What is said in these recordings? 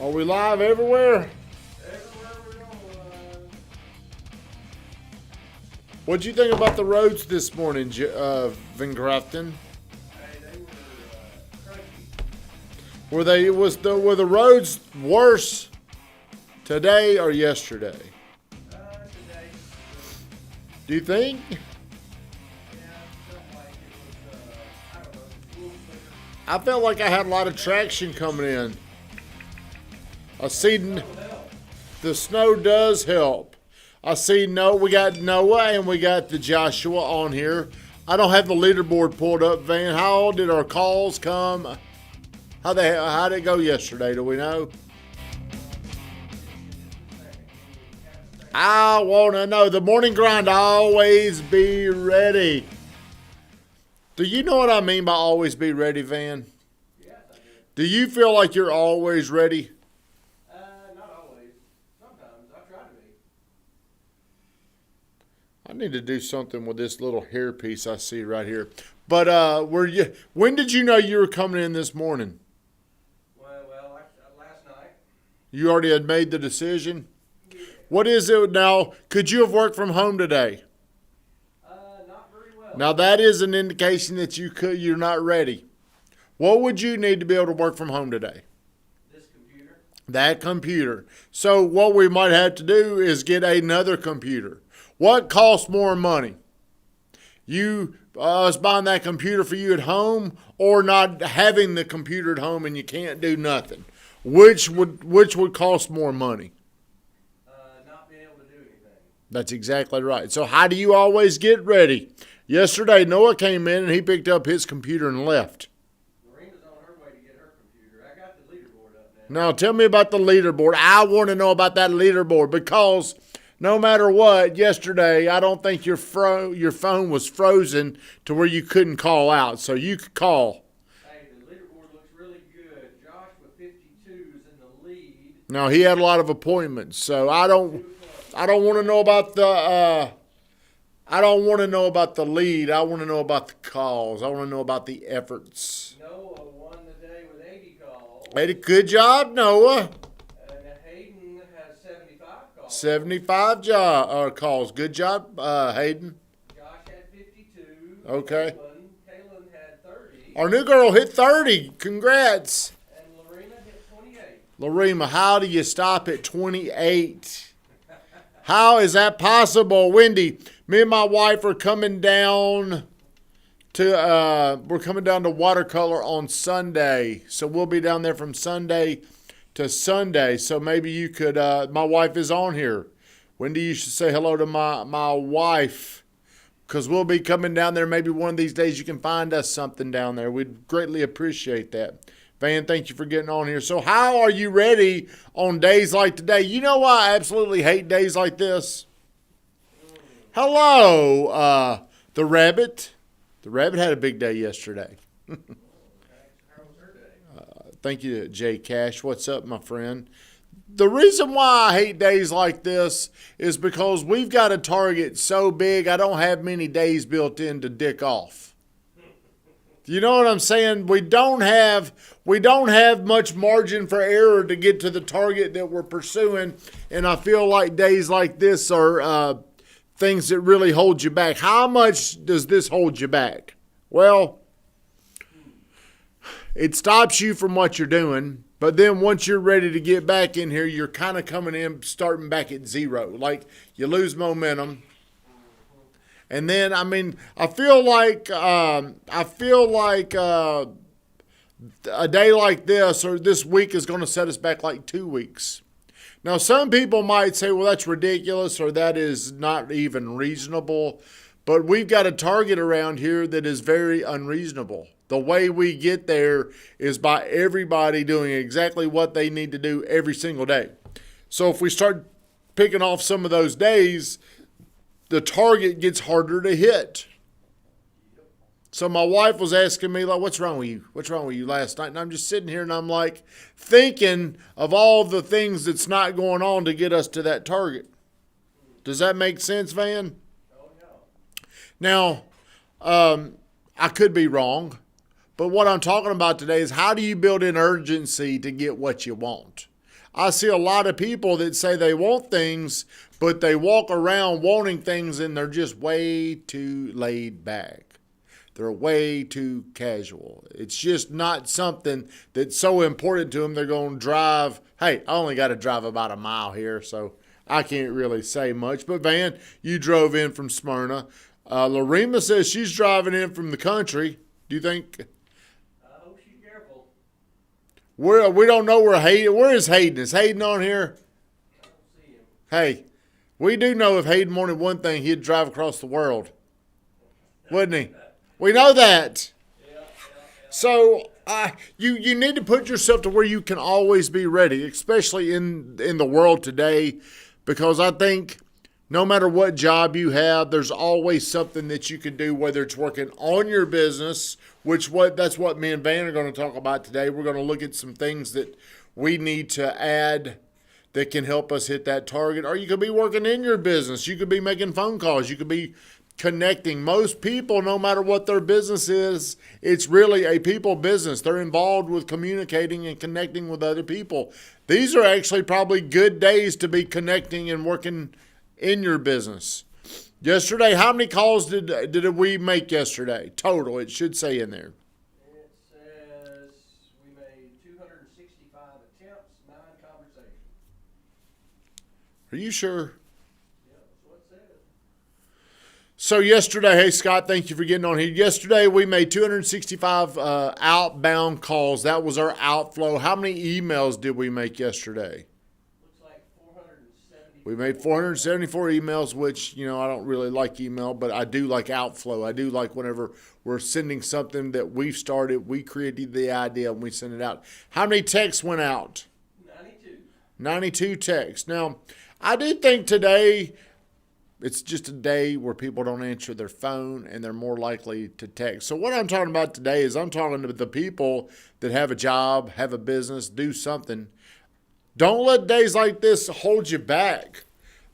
Are we live everywhere? Everywhere we're going. What'd you think about the roads this morning, Van Grafton? Hey, they were crunchy. Were the roads worse today or yesterday? Today. Do you think? Yeah, felt like it was, I don't know, a little quicker. I felt like I had a lot of traction coming in. I see the snow does help. I see we got Noah and we got the Joshua on here. I don't have the leaderboard pulled up, Van. How did our calls come? How'd it go yesterday? Do we know? I want to know. The morning grind, always be ready. Do you know what I mean by always be ready, Van? Yes, I did. Do you feel like you're always ready? Not always. Sometimes. I try to be. I need to do something with this little hairpiece I see right here. But when did you know you were coming in this morning? Well, last night. You already had made the decision? Yeah. What is it now? Could you have worked from home today? Not very well. Now that is an indication that you're not ready. What would you need to be able to work from home today? This computer. That computer. So what we might have to do is get another computer. What costs more money? Us buying that computer for you at home, or not having the computer at home and you can't do nothing? Which would cost more money? Not being able to do anything. That's exactly right. So how do you always get ready? Yesterday, Noah came in and he picked up his computer and left. Lorena's on her way to get her computer. I got the leaderboard up now. Now, tell me about the leaderboard. I want to know about that leaderboard because no matter what, yesterday, I don't think your phone was frozen to where you couldn't call out. So you could call. Hey, the leaderboard looks really good. Josh with 52 is in the lead. Now, he had a lot of appointments. So I don't want to know about the I don't want to know about the lead. I want to know about the calls. I want to know about the efforts. Noah won the day with 80 calls. Hey, good job, Noah. And Hayden has 75 calls. 75 calls. Good job, Hayden. Josh had 52. Okay. Kaylin had 30. Our new girl hit 30. Congrats. And Lorena hit 28. Lorena, how do you stop at 28? How is that possible? Wendy, me and my wife are coming down to watercolor on Sunday. So we'll be down there from Sunday to Sunday. So maybe you could, my wife is on here. Wendy, you should say hello to my wife, because we'll be coming down there. Maybe one of these days you can find us something down there. We'd greatly appreciate that. Van, thank you for getting on here. So how are you ready on days like today? You know why I absolutely hate days like this? Hello, the rabbit. The rabbit had a big day yesterday. How was her day? Thank you, Jay Cash. What's up, my friend? The reason why I hate days like this is because we've got a target so big I don't have many days built in to dick off. You know what I'm saying? We don't have much margin for error to get to the target that we're pursuing, and I feel like days like this are things that really hold you back. How much does this hold you back? Well, it stops you from what you're doing, but then once you're ready to get back in here, you're kind of coming in, starting back at zero. Like you lose momentum. And then, I feel like a day like this or this week is going to set us back like 2 weeks. Now, some people might say, well, that's ridiculous or that is not even reasonable. But we've got a target around here that is very unreasonable. The way we get there is by everybody doing exactly what they need to do every single day. So if we start picking off some of those days, the target gets harder to hit. So my wife was asking me, like, what's wrong with you? What's wrong with you last night? And I'm just sitting here and I'm like thinking of all the things that's not going on to get us to that target. Does that make sense, Van? Oh, no. Now, I could be wrong, but what I'm talking about today is how do you build in urgency to get what you want? I see a lot of people that say they want things, but they walk around wanting things and they're just way too laid back. They're way too casual. It's just not something that's so important to them. They're going to drive. Hey, I only got to drive about a mile here, so I can't really say much. But, Van, you drove in from Smyrna. Larima says she's driving in from the country. Do you think? I hope she's careful. We don't know where Hayden. Where is Hayden? Is Hayden on here? I don't see him. Hey, we do know if Hayden wanted one thing, he'd drive across the world, wouldn't he? We know that. Yeah. So you need to put yourself to where you can always be ready, especially in the world today, because I think no matter what job you have, there's always something that you can do, whether it's working on your business, that's what me and Van are going to talk about today. We're going to look at some things that we need to add that can help us hit that target. Or you could be working in your business. You could be making phone calls. You could be connecting. Most people, no matter what their business is, it's really a people business. They're involved with communicating and connecting with other people. These are actually probably good days to be connecting and working in your business. Yesterday, how many calls did we make yesterday? Total, it should say in there. It says we made 265 attempts, 9 conversations. Are you sure? Yeah, that's what it says. So yesterday, hey Scott, thank you for getting on here. Yesterday we made 265 outbound calls. That was our outflow. How many emails did we make yesterday? Looks like 474. We made 474 emails, which, I don't really like email, but I do like outflow. I do like whenever we're sending something that we've started, we created the idea and we send it out. How many texts went out? 92. 92 texts. Now, I do think today it's just a day where people don't answer their phone and they're more likely to text. So what I'm talking about today is I'm talking to the people that have a job, have a business, do something. Don't let days like this hold you back.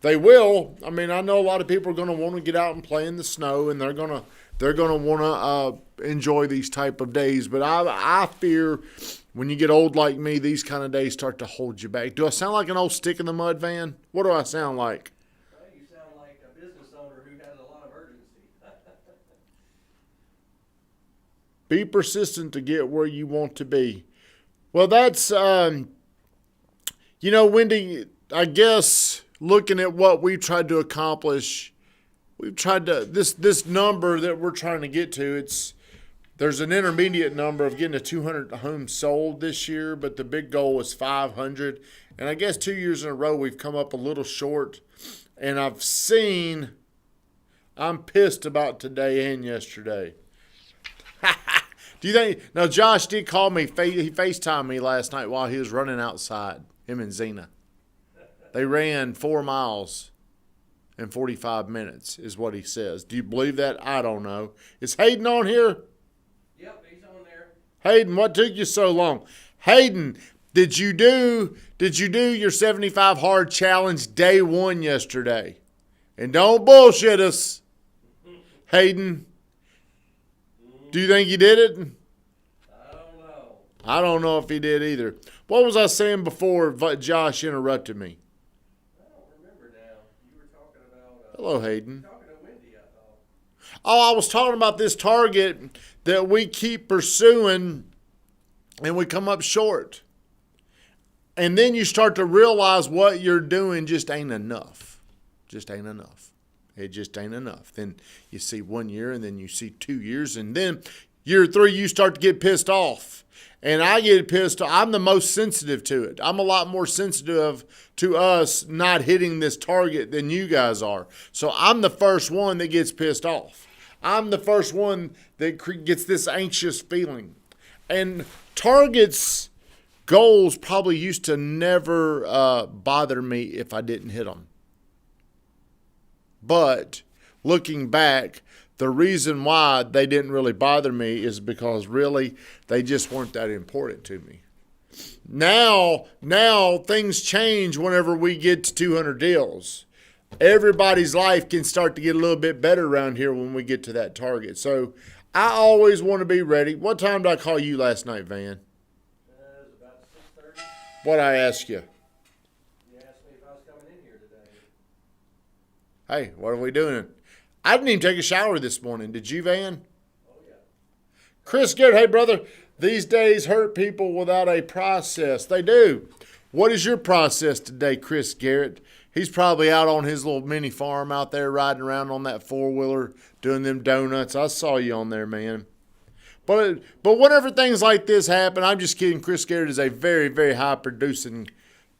They will. I mean, I know a lot of people are going to want to get out and play in the snow, and they're going to want to enjoy these type of days. But I fear when you get old like me, these kind of days start to hold you back. Do I sound like an old stick in the mud, Van? What do I sound like? Well, you sound like a business owner who has a lot of urgency. Be persistent to get where you want to be. Well, that's, Wendy, I guess looking at what we've tried to accomplish, we've tried to, this number that we're trying to get to, there's an intermediate number of getting to 200 homes sold this year, but the big goal was 500. And I guess 2 years in a row we've come up a little short. And I'm pissed about today and yesterday. Do you think, now Josh did call me, he FaceTimed me last night while he was running outside, him and Zena. They ran 4 miles in 45 minutes is what he says. Do you believe that? I don't know. Is Hayden on here? Yep, he's on there. Hayden, what took you so long? Hayden, did you do your 75 hard challenge day 1 yesterday? And don't bullshit us, Hayden. Do you think you did it? I don't know. I don't know if he did either. What was I saying before Josh interrupted me? I don't remember now. You were talking about... Hello, Hayden. Talking to Wendy, I thought. Oh, I was talking about this target that we keep pursuing and we come up short. And then you start to realize what you're doing just ain't enough. Just ain't enough. It just ain't enough. Then you see 1 year and then you see 2 years. And then year 3, you start to get pissed off. And I get pissed off. I'm the most sensitive to it. I'm a lot more sensitive to us not hitting this target than you guys are. So I'm the first one that gets pissed off. I'm the first one that gets this anxious feeling. And targets, goals probably used to never bother me if I didn't hit them. But looking back, the reason why they didn't really bother me is because really they just weren't that important to me. Now things change whenever we get to 200 deals. Everybody's life can start to get a little bit better around here when we get to that target. So I always want to be ready. What time did I call you last night, Van? It was about 6:30. What'd I ask you? Hey, what are we doing? I didn't even take a shower this morning. Did you, Van? Oh, yeah. Chris Garrett, hey, brother, these days hurt people without a process. They do. What is your process today, Chris Garrett? He's probably out on his little mini farm out there riding around on that four-wheeler doing them donuts. I saw you on there, man. But whenever things like this happen, I'm just kidding. Chris Garrett is a very, very high-producing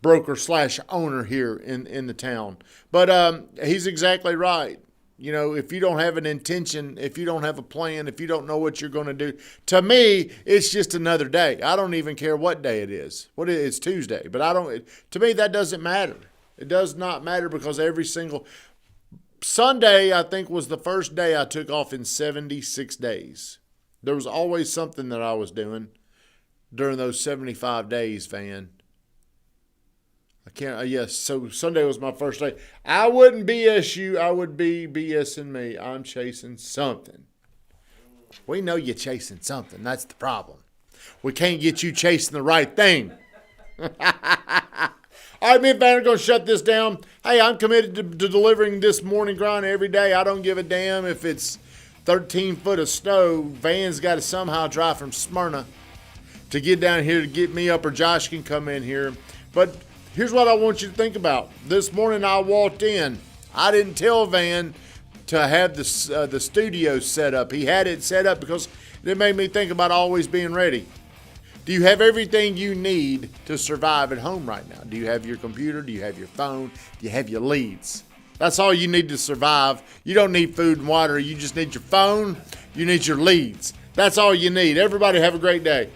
broker / owner here in the town. But he's exactly right. You know, if you don't have an intention, if you don't have a plan, if you don't know what you're going to do, to me, it's just another day. I don't even care what day it is. It's Tuesday, but to me, that doesn't matter. It does not matter because every single Sunday, I think, was the first day I took off in 76 days. There was always something that I was doing during those 75 days, Van. Yes, so Sunday was my first day. I wouldn't BS you. I would be BSing me. I'm chasing something. We know you're chasing something. That's the problem. We can't get you chasing the right thing. All right, me and Van are going to shut this down. Hey, I'm committed to delivering this morning grind every day. I don't give a damn if it's 13 foot of snow. Van's got to somehow drive from Smyrna to get down here to get me up, or Josh can come in here. But here's what I want you to think about. This morning I walked in. I didn't tell Van to have the studio set up. He had it set up because it made me think about always being ready. Do you have everything you need to survive at home right now? Do you have your computer? Do you have your phone? Do you have your leads? That's all you need to survive. You don't need food and water. You just need your phone. You need your leads. That's all you need. Everybody have a great day.